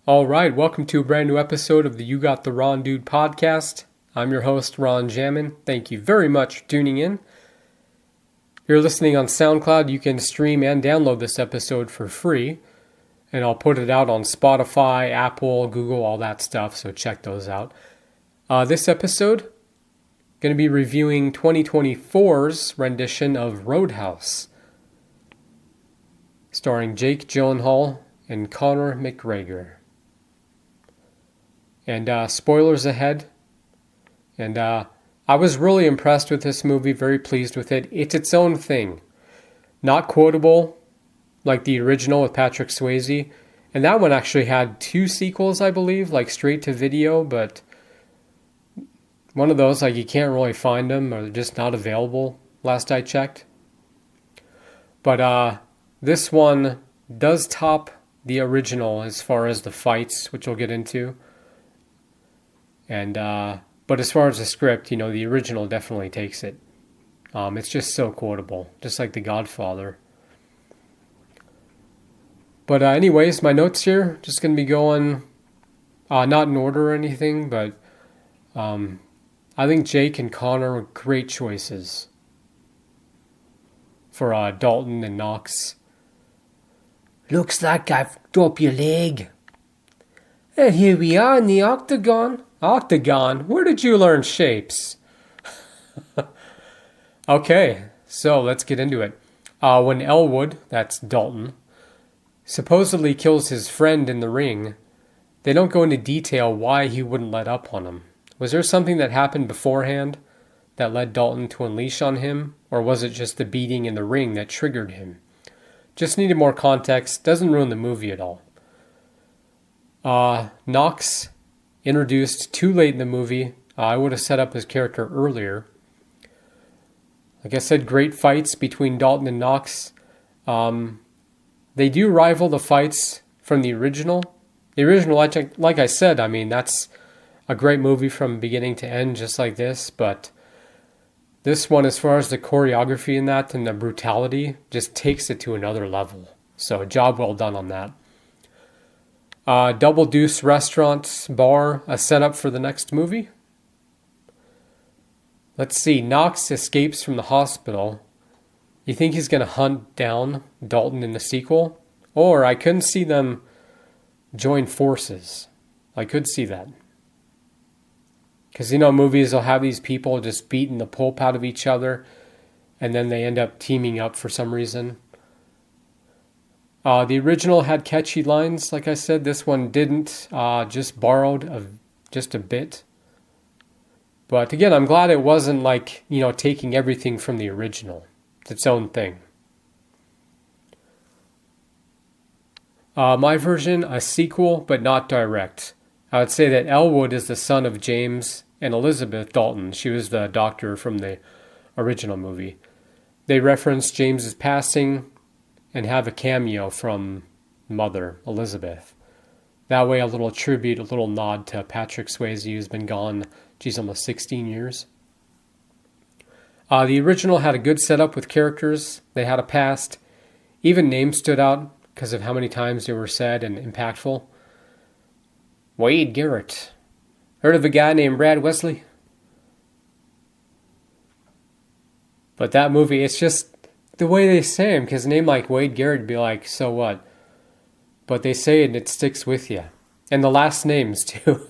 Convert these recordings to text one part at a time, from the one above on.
All right, welcome to a brand new episode of the You Got the Ron Dude podcast. I'm your host, Ron Jammin. Thank you very much for tuning in. If you're listening on SoundCloud, you can stream and download this episode for free, and I'll put it out on Spotify, Apple, Google, all that stuff, so check those out. This episode, going to be reviewing 2024's rendition of Roadhouse, starring Jake Gyllenhaal and Conor McGregor. And spoilers ahead. And I was really impressed with this movie, very pleased with it. It's its own thing. Not quotable like the original with Patrick Swayze. And that one actually had 2 sequels, I believe, like straight to video. But one of those, like you can't really find them or they're just not available, last I checked. But this one does top the original as far as the fights, which we'll get into. And but as far as the script, the original definitely takes it. It's just so quotable, just like The Godfather. But anyways, my notes here, just going to be going, not in order or anything, but I think Jake and Connor are great choices for Dalton and Knox. Looks like I've dropped your leg. And here we are in the octagon. Octagon? Where did you learn shapes? Okay, so let's get into it. When Elwood, that's Dalton, supposedly kills his friend in the ring, they don't go into detail why he wouldn't let up on him. Was there something that happened beforehand that led Dalton to unleash on him, or was it just the beating in the ring that triggered him? Just needed more context, doesn't ruin the movie at all. Knox, introduced too late in the movie. I would have set up his character earlier. Like I said, great fights between Dalton and Knox. They do rival the fights from the original. The original, like I said, I mean, that's a great movie from beginning to end, just like this. But this one, as far as the choreography in that and the brutality, just takes it to another level. So job well done on that. Double Deuce Restaurant Bar, a setup for the next movie. Let's see, Knox escapes from the hospital. You think he's going to hunt down Dalton in the sequel? Or I couldn't see them join forces. I could see that. Because, movies will have these people just beating the pulp out of each other, and then they end up teaming up for some reason. The original had catchy lines, like I said. This one didn't, just borrowed just a bit. But again, I'm glad it wasn't like, taking everything from the original. It's its own thing. My version, a sequel, but not direct. I would say that Elwood is the son of James and Elizabeth Dalton. She was the doctor from the original movie. They reference James's passing and have a cameo from Mother, Elizabeth. That way, a little tribute, a little nod to Patrick Swayze, who's been gone, almost 16 years. The original had a good setup with characters. They had a past. Even names stood out because of how many times they were said and impactful. Wade Garrett. Heard of a guy named Brad Wesley? But that movie, it's just the way they say him, because a name like Wade Garrett would be like, so what? But they say it and it sticks with you. And the last names, too.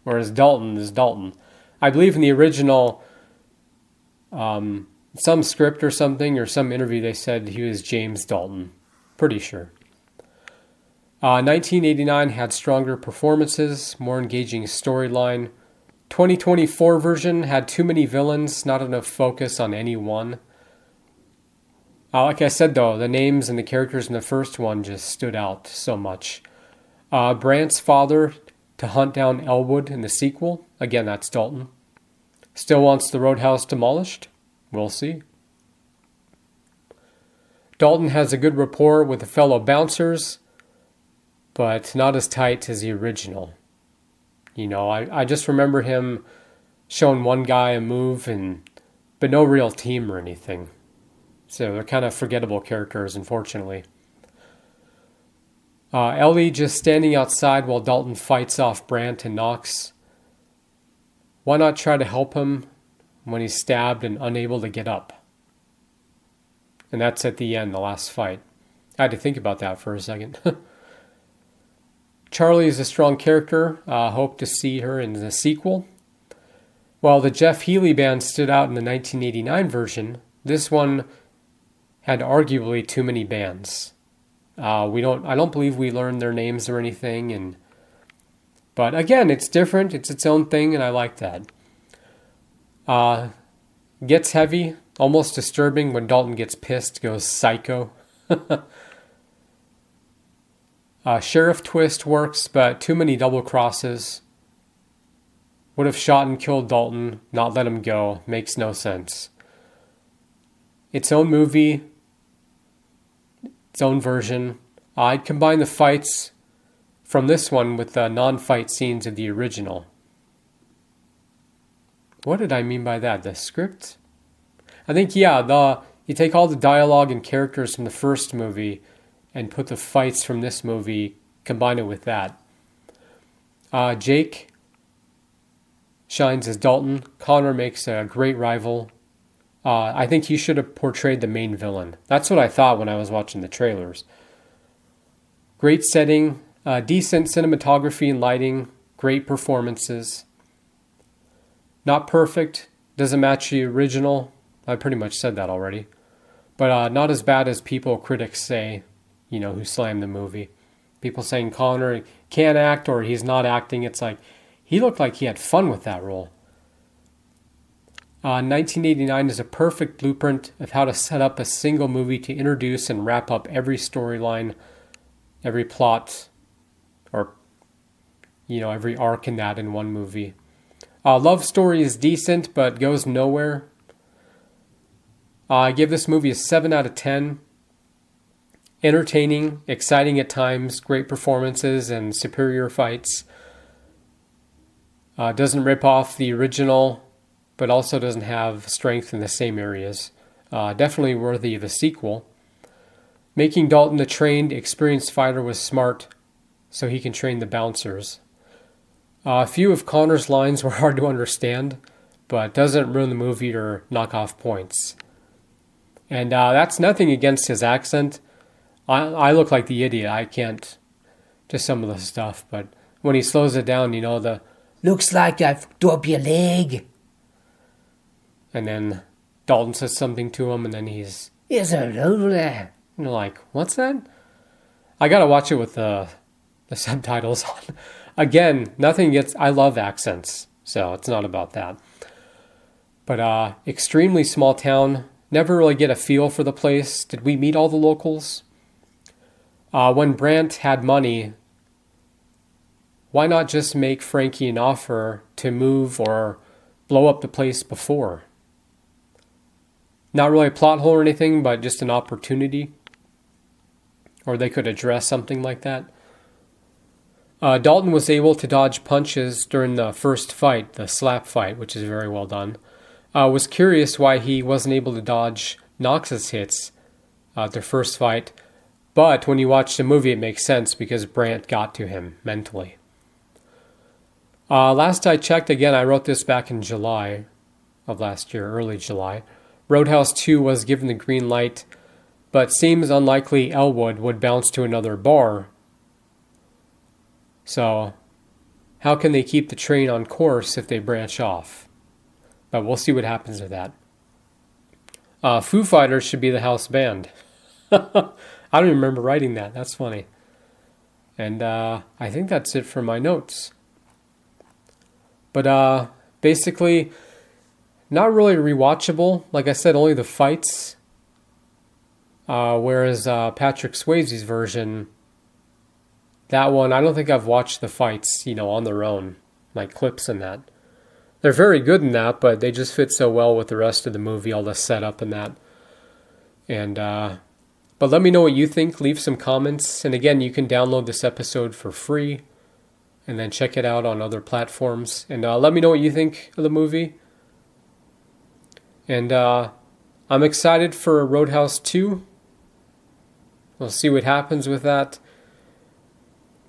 Whereas Dalton is Dalton. I believe in the original, some script or something, or some interview, they said he was James Dalton. Pretty sure. 1989 had stronger performances, more engaging storyline. 2024 version had too many villains, not enough focus on any one. Like I said, though, the names and the characters in the first one just stood out so much. Brant's father to hunt down Elwood in the sequel. Again, that's Dalton. Still wants the Roadhouse demolished? We'll see. Dalton has a good rapport with the fellow bouncers, but not as tight as the original. I just remember him showing one guy a move, but no real team or anything. So they're kind of forgettable characters, unfortunately. Ellie just standing outside while Dalton fights off Brandt and Knox. Why not try to help him when he's stabbed and unable to get up? And that's at the end, the last fight. I had to think about that for a second. Charlie is a strong character. Hope to see her in the sequel. While the Jeff Healey band stood out in the 1989 version, this one had arguably too many bands. I don't believe we learned their names or anything, but again, it's different. It's its own thing, and I like that. Gets heavy, almost disturbing when Dalton gets pissed, goes psycho. Sheriff twist works, but too many double crosses. Would have shot and killed Dalton, not let him go. Makes no sense. Its own movie, its own version. I'd combine the fights from this one with the non-fight scenes of the original. What did I mean by that? The script? I think, yeah, you take all the dialogue and characters from the first movie and put the fights from this movie, combine it with that. Jake shines as Dalton. Connor makes a great rival. I think he should have portrayed the main villain. That's what I thought when I was watching the trailers. Great setting, decent cinematography and lighting, great performances. Not perfect, doesn't match the original. I pretty much said that already. But not as bad as critics say, who slammed the movie. People saying Connor can't act or he's not acting. It's like, he looked like he had fun with that role. 1989 is a perfect blueprint of how to set up a single movie to introduce and wrap up every storyline, every plot, or, every arc in that in one movie. Love story is decent, but goes nowhere. I give this movie a 7 out of 10. Entertaining, exciting at times, great performances, and superior fights. Doesn't rip off the original, but also doesn't have strength in the same areas. Definitely worthy of a sequel. Making Dalton a trained, experienced fighter was smart, so he can train the bouncers. A few of Connor's lines were hard to understand, but doesn't ruin the movie or knock off points. And that's nothing against his accent. I look like the idiot. I can't, just some of the stuff, but when he slows it down, the looks like I fucked up your leg. And then Dalton says something to him, and then he's... It's a lovely. Like, what's that? I gotta watch it with the subtitles on. Again, nothing against... I love accents, so it's not about that. But extremely small town. Never really get a feel for the place. Did we meet all the locals? When Brandt had money, why not just make Frankie an offer to move or blow up the place before? Not really a plot hole or anything, but just an opportunity. Or they could address something like that. Dalton was able to dodge punches during the first fight, the slap fight, which is very well done. Was curious why he wasn't able to dodge Knox's hits their first fight. But when you watch the movie, it makes sense because Brandt got to him mentally. Last I checked, again, I wrote this back in July of last year, early July. Roadhouse 2 was given the green light, but seems unlikely Elwood would bounce to another bar. So, how can they keep the train on course if they branch off? But we'll see what happens with that. Foo Fighters should be the house band. I don't even remember writing that. That's funny. And I think that's it for my notes. But basically, not really rewatchable. Like I said, only the fights. Whereas Patrick Swayze's version, that one, I don't think I've watched the fights, on their own. Like clips and that. They're very good in that, but they just fit so well with the rest of the movie, all the setup and that. And, but let me know what you think. Leave some comments. And again, you can download this episode for free and then check it out on other platforms. And let me know what you think of the movie. And I'm excited for Roadhouse 2. We'll see what happens with that.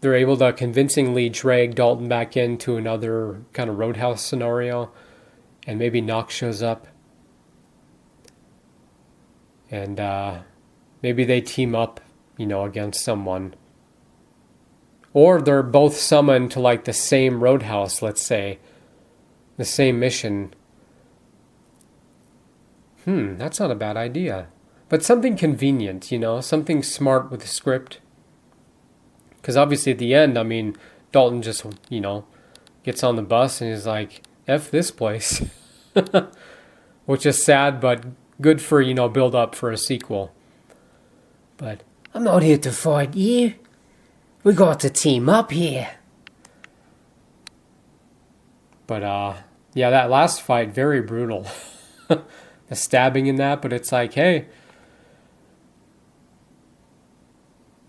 they're able to convincingly drag Dalton back into another kind of roadhouse scenario, and maybe Knox shows up, and maybe they team up, against someone. Or they're both summoned to like the same roadhouse, let's say, the same mission. That's not a bad idea. But something convenient, something smart with the script. Because obviously at the end, Dalton just, gets on the bus and is like, F this place. Which is sad, but good for, build up for a sequel. But I'm not here to fight you. We got to team up here. But, yeah, that last fight, very brutal. The stabbing in that, but it's like, hey,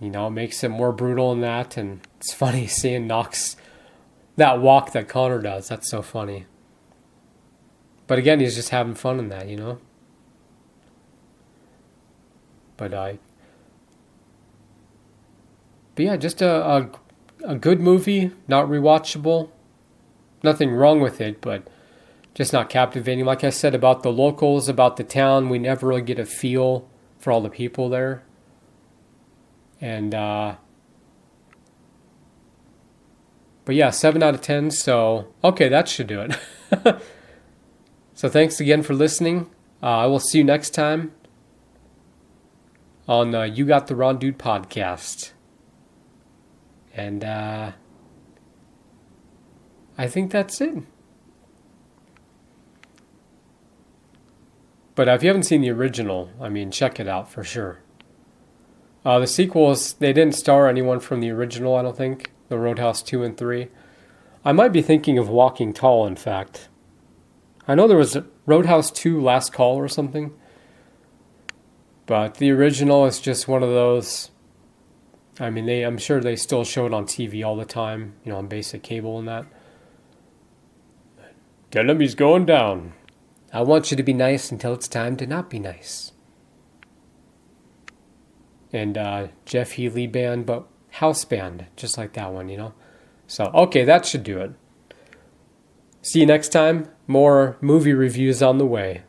it makes it more brutal in that, and it's funny seeing Knox, that walk that Connor does, that's so funny. But again, he's just having fun in that, But yeah, just a good movie, not rewatchable. Nothing wrong with it, but just not captivating. Like I said about the locals, about the town, we never really get a feel for all the people there. And, but yeah, 7 out of 10, so, okay, that should do it. So thanks again for listening. I will see you next time on You Got the Wrong Dude podcast. And, I think that's it. But if you haven't seen the original, check it out for sure. The sequels, they didn't star anyone from the original, I don't think. The Roadhouse 2 and 3. I might be thinking of Walking Tall, in fact. I know there was Roadhouse 2 Last Call or something. But the original is just one of those. I'm sure they still show it on TV all the time, on basic cable and that. Tell him he's going down. I want you to be nice until it's time to not be nice. And Jeff Healey band, but house band, just like that one, So, okay, that should do it. See you next time. More movie reviews on the way.